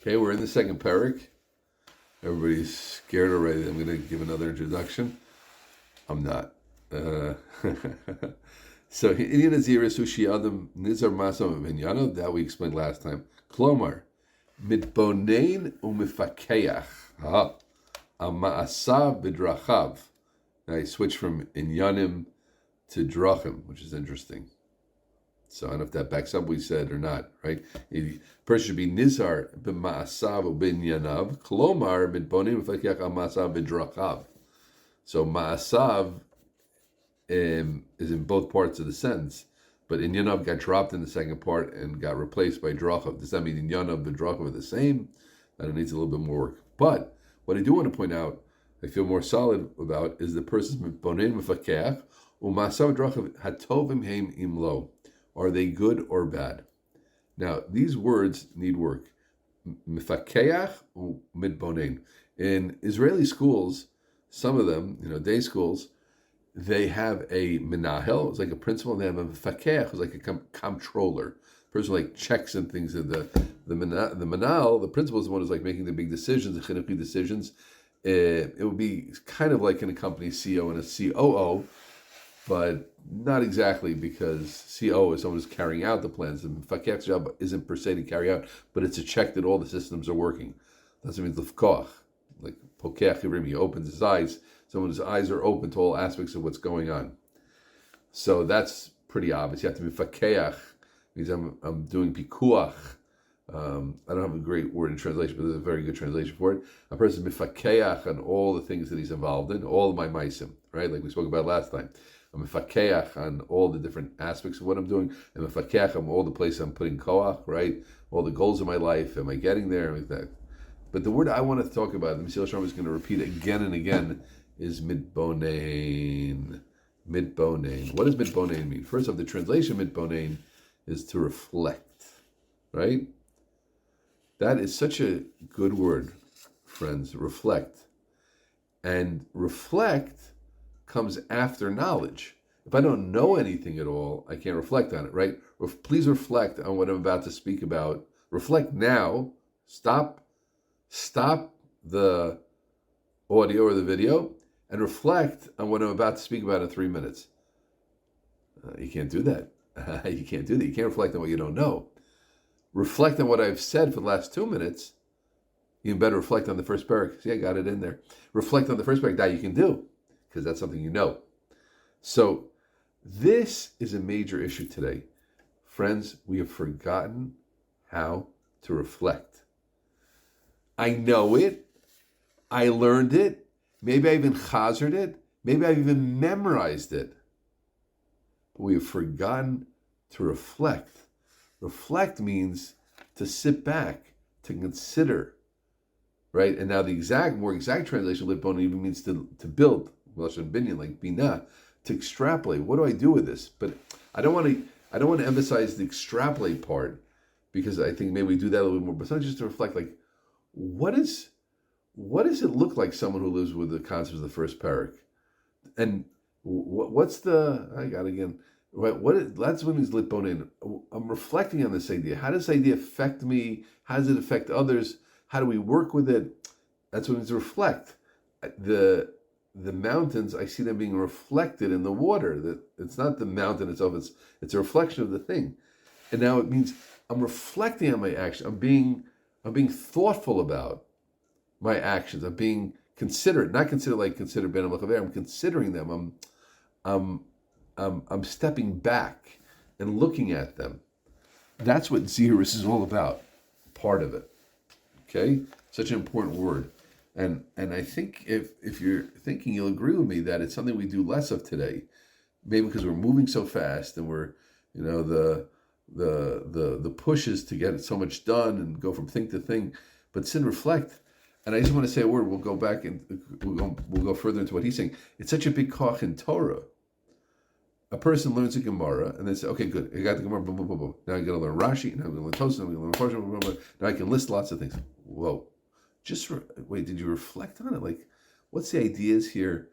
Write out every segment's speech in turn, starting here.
Okay, we're in the second Perek. Everybody's scared already. I'm going to give another introduction. I'm not. So, Inyan Aziris Ushi Adam Nizar Masam Vinyana, that we explained last time. Klomar, Mitbonein Umifakeach, Ama'asav Bidrachav. Now I switch from Inyanim to Drachim, which is interesting. So I don't know if that backs up what we said or not, right? A person should be nizar b'ma'asav u'binyanav, klomar mitbonim v'fakech al ma'asav v'drachav. So ma'asav is in both parts of the sentence, but inyanav got dropped in the second part and got replaced by drachav. Does that mean inyanav and drachav are the same? That needs a little bit more work. But what I do want to point out, I feel more solid about, is the person's mitbonim v'fakech u'ma'asav v'drachav hatovim heim imlo. Are they good or bad? Now, these words need work. Mifakeach or midbonein. In Israeli schools, some of them, day schools, they have a menahel, it's like a principal, and they have a mifakeach, it's like a comptroller. The person like checks and things. The menahel, the principal, is the one who's like making the big decisions, the chinuchi decisions. It would be kind of like in a company CEO and a COO, but not exactly, because CO is someone who's carrying out the plans. The mefakech's job isn't per se to carry out, but it's to check that all the systems are working. That's what it means l'fkoch. Like pokech yivrim, he opens his eyes. Someone's eyes are open to all aspects of what's going on. So that's pretty obvious. You have to be fakech, means I'm doing pikuach. I don't have a great word in translation, but there's a very good translation for it. A person is mifakeach on all the things that he's involved in, all of my maisim, right? Like we spoke about last time. I'm mefakeach on all the different aspects of what I'm doing. I'm mefakeach on all the places I'm putting koach, right? All the goals of my life. Am I getting there? Like that. But the word I want to talk about, the Mesilas Yesharim is going to repeat again and again, is mitbonein. Mitbonein. What does mitbonein mean? First off, the translation mitbonein is to reflect, right? That is such a good word, friends. Reflect. And reflect comes after knowledge. If I don't know anything at all, I can't reflect on it, right? Please reflect on what I'm about to speak about. Reflect now. Stop the audio or the video and reflect on what I'm about to speak about in 3 minutes. You can't do that. You can't do that. You can't reflect on what you don't know. Reflect on what I've said for the last 2 minutes. You better reflect on the first Perek. See, I got it in there. Reflect on the first Perek. That you can do, because that's something you know. So this is a major issue today. Friends, we have forgotten how to reflect. I know it. I learned it. Maybe I even chazered it. Maybe I've even memorized it. But we have forgotten to reflect. Reflect means to sit back, to consider, right? And now the more exact translation of litbon even means to build. Like bina, to extrapolate. What do I do with this? But I don't want to emphasize the extrapolate part, because I think maybe we do that a little bit more. But sometimes just to reflect, like, what does it look like someone who lives with the concepts of the first Perek? And what's the, I got it again. That's what means litbonin. I'm reflecting on this idea. How does this idea affect me? How does it affect others? How do we work with it? That's what it means to reflect. The mountains, I see them being reflected in the water. That it's not the mountain itself, it's a reflection of the thing. And now it means I'm reflecting on my action. I'm being thoughtful about my actions. I'm being considerate, not consider ben amachaver. I'm considering them. I'm stepping back and looking at them. That's what zirus is all about. Part of it. Okay? Such an important word. And I think if you're thinking, you'll agree with me that it's something we do less of today. Maybe because we're moving so fast and we're, the pushes to get so much done and go from thing to thing. But sit and reflect. And I just want to say a word. We'll go back and we'll go further into what he's saying. It's such a big koch in Torah. A person learns a Gemara and they say, okay, good, I got the Gemara, boom, boom, boom, boom. Now I'm going to learn Rashi, now I'm going to learn Tosafos, now I'm going to learn Parsha, blah, blah, blah. Now I can list lots of things. Whoa. Wait, did you reflect on it? Like, what's the ideas here?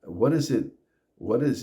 What is it? What's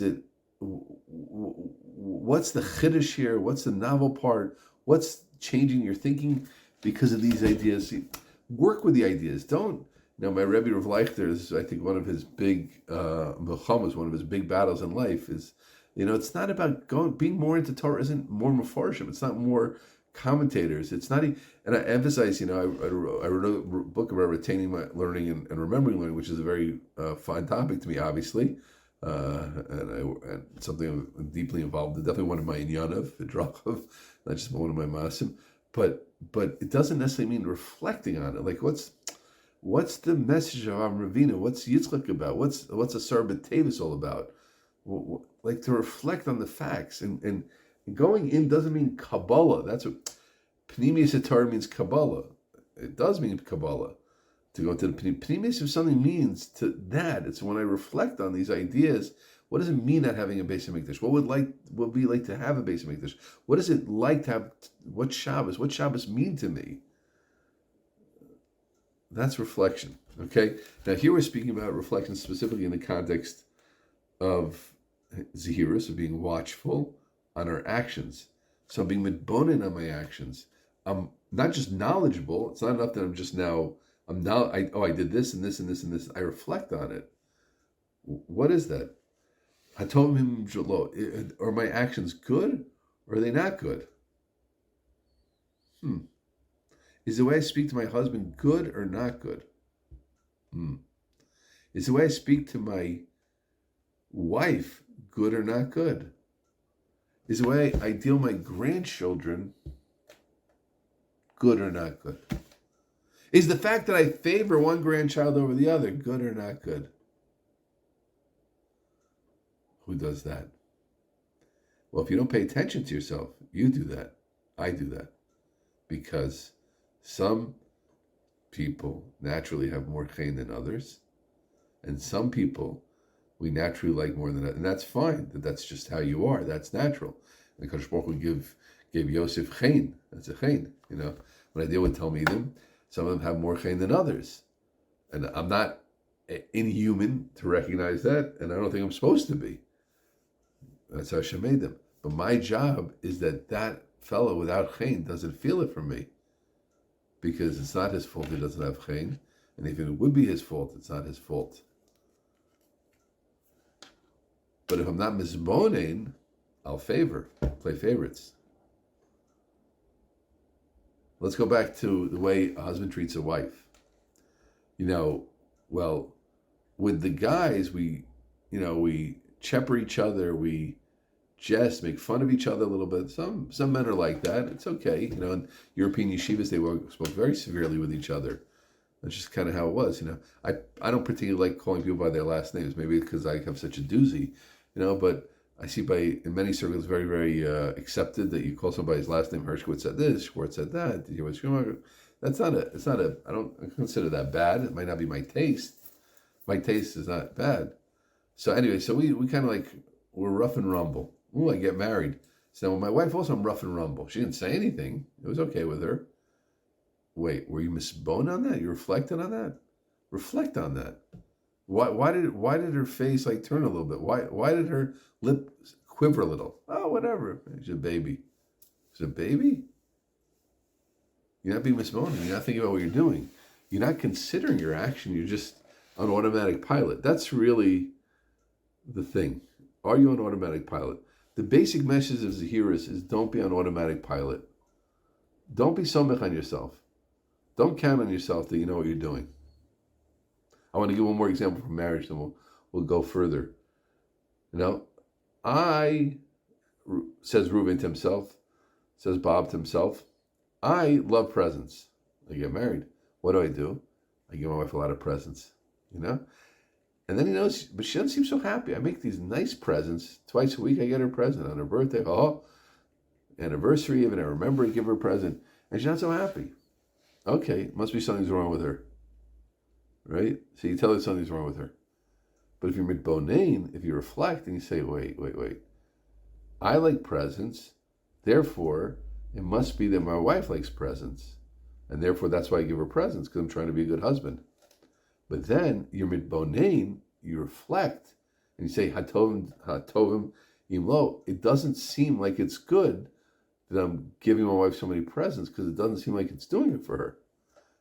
the chiddush here? What's the novel part? What's changing your thinking? because of these ideas. See, work with the ideas. Don't. My Rebbe Rav Leichter, I think one of his big milchamas, one of his big battles in life is, it's not about being more into Torah. Isn't more mefarshim. It's not more commentators. It's not. And I emphasize, I wrote a book about retaining my learning and remembering learning, which is a very fun topic to me, obviously, and something I'm deeply involved in. Definitely one of my inyanav, Drachov, not just one of my masim. But it doesn't necessarily mean reflecting on it. Like what's the message of Ravina? What's Yitzchak about? What's Asar B'Tevis all about? Like to reflect on the facts and going in doesn't mean Kabbalah. That's what Pnimius Torah means. Kabbalah. It does mean Kabbalah. To go into the Pnimius, if something means to that, it's when I reflect on these ideas. What does it mean not having a Beis Hamikdash? What would be like to have a Beis Hamikdash? What is it like to have? What Shabbos mean to me? That's reflection. Okay. Now here we're speaking about reflection specifically in the context of Zehirus, of being watchful on our actions. So I'm being mitbonen on my actions. I'm not just knowledgeable. It's not enough that I'm just now. I did this and this and this and this. I reflect on it. What is that? I told him, are my actions good or are they not good? Is the way I speak to my husband good or not good? Is the way I speak to my wife good or not good? Is the way I deal with my grandchildren good or not good? Is the fact that I favor one grandchild over the other good or not good? Who does that? Well, if you don't pay attention to yourself, you do that. I do that. Because some people naturally have more chen than others, and some people we naturally like more than that, and that's fine. That's just how you are. That's natural. And the Kadosh Baruch Hu gave Yosef chen. That's a chen. When I deal with Talmidim, some of them have more chen than others, and I'm not inhuman to recognize that, and I don't think I'm supposed to be. That's how Hashem made them. But my job is that fellow without chen doesn't feel it from me, because it's not his fault he doesn't have chen, and if it would be his fault, it's not his fault. But if I'm not mizbonein, I'll play favorites. Let's go back to the way a husband treats a wife. Well, with the guys, we chepper each other, we jest, make fun of each other a little bit. Some men are like that. It's okay. In European yeshivas, they spoke very severely with each other. That's just kind of how it was. I don't particularly like calling people by their last names, maybe because I have such a doozy, but I see in many circles very, very accepted that you call somebody's last name. Hershkowitz said this, Schwartz said that. Did you hear Schoonmaker? I don't consider that bad. It might not be my taste. My taste is not bad. So anyway, we kind of we're rough and rumble. Ooh, I get married. So with my wife also, I'm rough and rumble. She didn't say anything. It was okay with her. Wait, were you misbone on that? You reflected on that? Reflect on that. Why did her face turn a little bit? Why did her lip quiver a little? Oh, whatever. She's a baby. She's a baby? You're not being misbone. You're not thinking about what you're doing. You're not considering your action. You're just on automatic pilot. That's really the thing. Are you on automatic pilot? The basic message of Zehirus is don't be on automatic pilot. Don't be somech on yourself. Don't count on yourself that you know what you're doing. I want to give one more example from marriage, then we'll go further. Says Reuven to himself, says Bob to himself, I love presents. I get married. What do? I give my wife a lot of presents, And then he knows, but she doesn't seem so happy. I make these nice presents. Twice a week I get her a present. On her birthday, anniversary even, I remember to give her a present. And she's not so happy. Okay, must be something's wrong with her. Right? So you tell her something's wrong with her. But if you're mitbonein, if you reflect and you say, wait. I like presents, therefore it must be that my wife likes presents. And therefore that's why I give her presents, because I'm trying to be a good husband. But then you're mitbonein, you reflect, and you say, hatovim imlo. It doesn't seem like it's good that I'm giving my wife so many presents because it doesn't seem like it's doing it for her.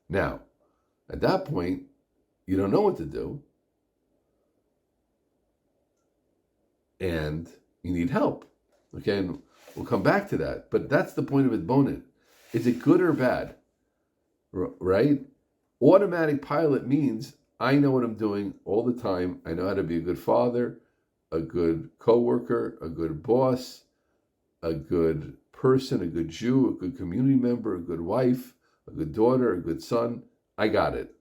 Now, at that point, you don't know what to do, and you need help. Okay, and we'll come back to that. But that's the point of it, bonin. Is it good or bad? Right? Automatic pilot means I know what I'm doing all the time. I know how to be a good father, a good coworker, a good boss, a good person, a good Jew, a good community member, a good wife, a good daughter, a good son. I got it.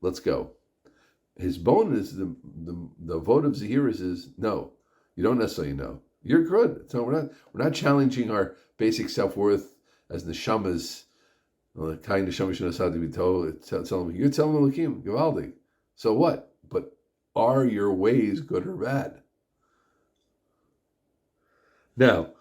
Let's go. His bonus, the vote of Zahiris is no. You don't necessarily know. You're good. So we're not challenging our basic self-worth as neshamas. The kind of neshama should have to be told. You're telling Elokim, Givaldi. So what? But are your ways good or bad? Now,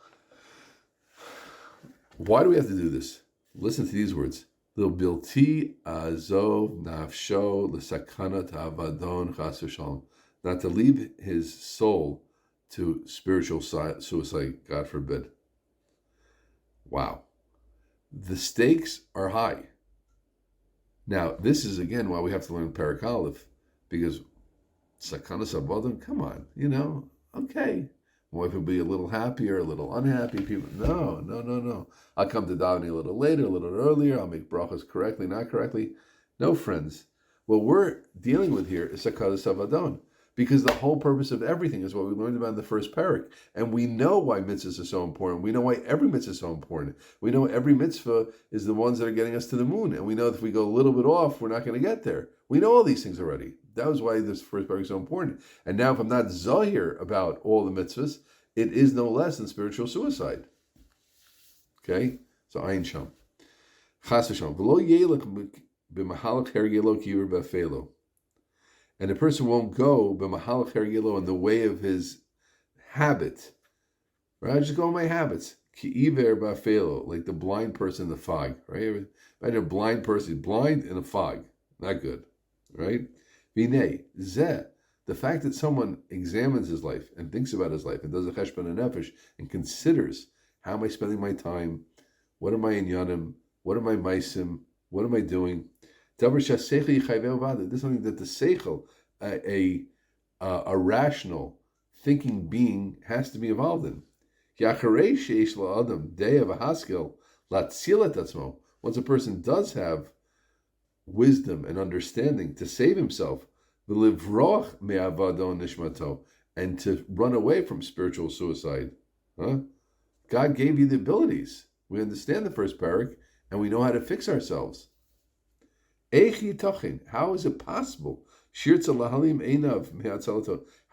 why do we have to do this? Listen to these words. Bilti azov nafsho l'sakanat avadon chas v'shalom. Not to leave his soul to spiritual suicide, God forbid. Wow. The stakes are high. Now, this is again why we have to learn Perek Aleph, because sakanas avadon, come on, okay. My wife would be a little happier, a little unhappy. People, no. I'll come to davening a little later, a little earlier. I'll make brachas correctly, not correctly. No, friends. What we're dealing with here is sakadas avadon, because the whole purpose of everything is what we learned about in the first Perek. And we know why mitzvahs are so important. We know why every mitzvah is so important. We know every mitzvah is the ones that are getting us to the moon. And we know if we go a little bit off, we're not going to get there. We know all these things already. That was why this first Perek is so important. And now if I'm not zahir about all the mitzvahs, it is no less than spiritual suicide. Okay? So Ayin Sham. Chas v'shalom. V'lo yelech b'mahalach hergelo kiver b'afelo. And a person won't go b'mahalach hergelo in the way of his habit. Right? I just go in my habits. Ki'iver b'afelo. Like the blind person in the fog. Right? Imagine a blind person, blind in a fog. Not good. Right? Vinei, zeh, the fact that someone examines his life and thinks about his life and does a cheshbon and nefesh and considers, how am I spending my time? What am I in yanim? What am I meisim? What am I doing? This is something that the seichel, a rational, thinking being, has to be involved in. Once a person does have wisdom and understanding to save himself, and to run away from spiritual suicide. God gave you the abilities. We understand the first Perek, and we know how to fix ourselves. How is it possible? How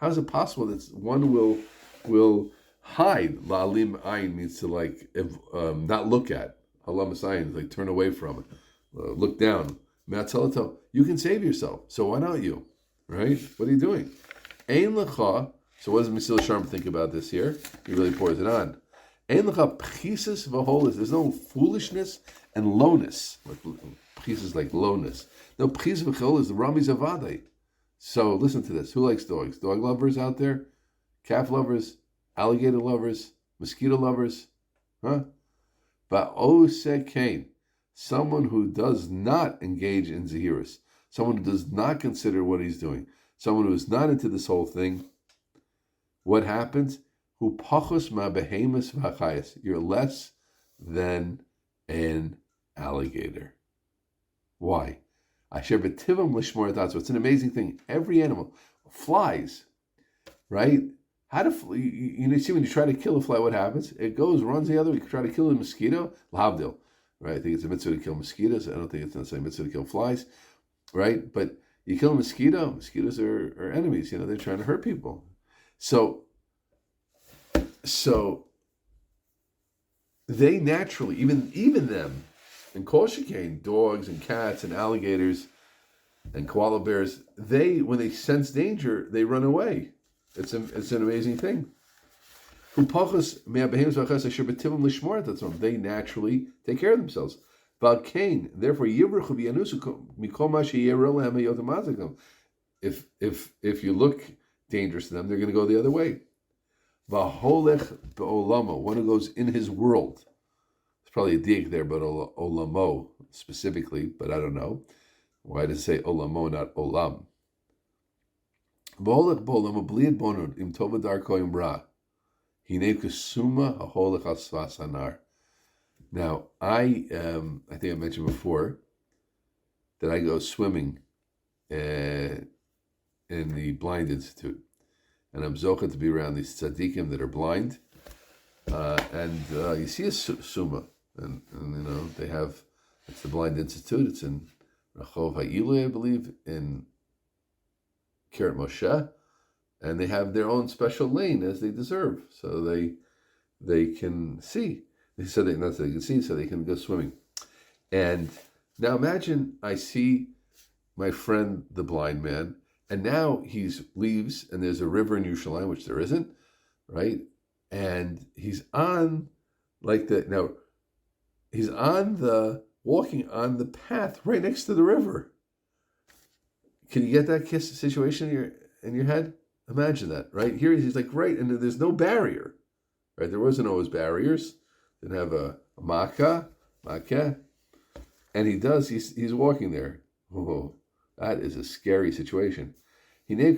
is it possible that one will hide? La'alim ayin means to not look at. Halam ayin, like turn away from it, look down. You can save yourself, so why not you? Right? What are you doing? Ein lecha. So what does Mesilas Yesharim think about this here? He really pours it on. Ein lecha pchisis v'holis. There's no foolishness and lowness. Pchisis like lowness. No, pchisis v'holis, the Rami Zavadai. So listen to this. Who likes dogs? Dog lovers out there? Calf lovers? Alligator lovers? Mosquito lovers? Ba'oseh kain. Someone who does not engage in Zahiris. Someone who does not consider what he's doing. Someone who is not into this whole thing. What happens? Hu pachos ma behemus v'achayas. You're less than an alligator. Why? Asher b'tivam l'shmor adatzmo. It's an amazing thing. Every animal, flies, right? How to see when you try to kill a fly, what happens? It goes, runs the other way. You try to kill a mosquito, l'havdil. Right? I think it's a mitzvah to kill mosquitoes. I don't think it's necessarily a mitzvah to kill flies. Right? But you kill a mosquito, mosquitoes are enemies. They're trying to hurt people. So they naturally, even them, and koshikain, dogs and cats and alligators and koala bears, when they sense danger, they run away. It's an amazing thing. They naturally take care of themselves. Therefore, if you look dangerous to them, they're going to go the other way. V'holech be'olamo, one who goes in his world. It's probably a dig there, but olamo specifically, but I don't know. Why does it say olamo, not olam? V'holech be'olamo bliad bonod im tova darko im ra. Hine kusuma haholech asvas hanar. Now, I think I mentioned before that I go swimming in the Blind Institute. And I'm zocha to be around these tzaddikim that are blind. And you see a summa. And they have, it's the Blind Institute. It's in Rachov Ha'ilui, I believe, in Kiryat Moshe. And they have their own special lane as they deserve. So they can see. They said not so they can see, so they can go swimming. And now imagine I see my friend, the blind man, and now he leaves, and there's a river in Yerushalaim, which there isn't, right? And he's on, he's walking on the path right next to the river. Can you get that situation in your head? Imagine that, right? Here he's right, and there's no barrier, right? There wasn't always barriers. Didn't have a makah, and he's walking there. Oh, that is a scary situation. But his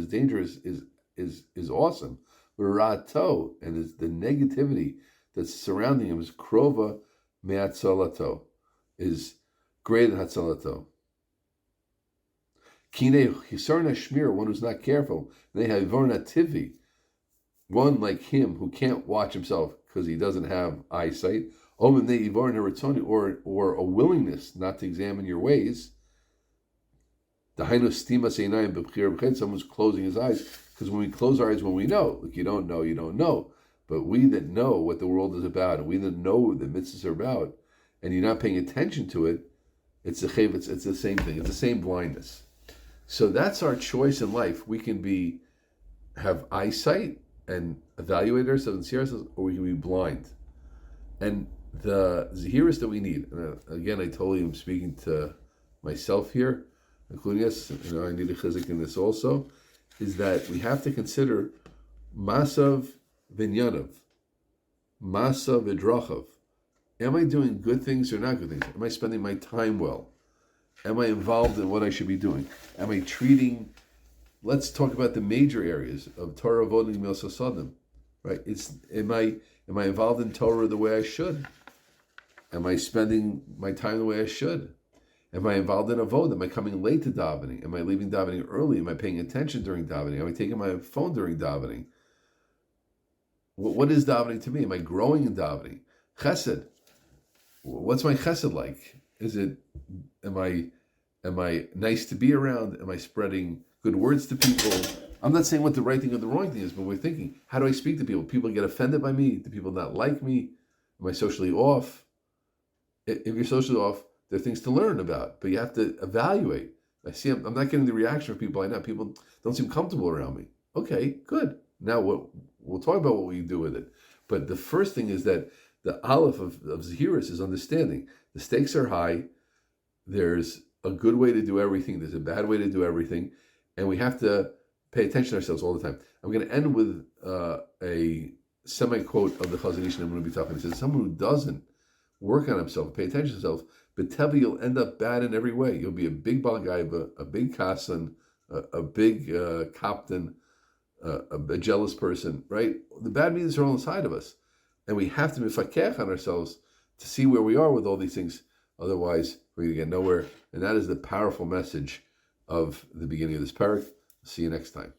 danger is awesome. Rato, and the negativity that's surrounding him is krova me'atzalato, is greater than hatzalato. Kine hisarna shmir, one who's not careful. They have vorna tivi, one like him who can't watch himself because he doesn't have eyesight. Or a willingness not to examine your ways. Someone's closing his eyes, because when we close our eyes when we know, you don't know. But we that know what the world is about, and we that know what the mitzvahs are about, and you're not paying attention to it, it's the same thing. It's the same blindness. So that's our choice in life. We can have eyesight and evaluate ourselves and see ourselves, or we can be blind. And the zahiris that we need, and again, I totally am speaking to myself here, including us, I need a chizuk in this also, is that we have to consider masav v'nyanav, masav v'drachav. Am I doing good things or not good things? Am I spending my time well? Am I involved in what I should be doing? Am I let's talk about the major areas of Torah, Avodah, Gimel Sasadim, right? Am I involved in Torah the way I should? Am I spending my time the way I should? Am I involved in avodah? Am I coming late to davening? Am I leaving davening early? Am I paying attention during davening? Am I taking my phone during davening? What is davening to me? Am I growing in davening? Chesed. What's my chesed like? Am I nice to be around? Am I spreading good words to people? I'm not saying what the right thing or the wrong thing is, but we're thinking, how do I speak to people? People get offended by me? Do people not like me? Am I socially off? If you're socially off, there are things to learn about, but you have to evaluate. I'm not getting the reaction from people I know. People don't seem comfortable around me. Okay, good. Now we'll talk about what we do with it. But the first thing is that the aleph of zahiris is understanding. The stakes are high. There's a good way to do everything. There's a bad way to do everything. And we have to pay attention to ourselves all the time. I'm going to end with a semi-quote of the Chazon Ish I'm going to be talking. He says, someone who doesn't work on himself, pay attention to himself, but tell you'll end up bad in every way. You'll be a big balgaiba, a big kasan, a big kaptan, a jealous person, right? The bad means are on the side of us. And we have to be mifakech on ourselves to see where we are with all these things. Otherwise, we're going to get nowhere. And that is the powerful message of the beginning of this Perek. See you next time.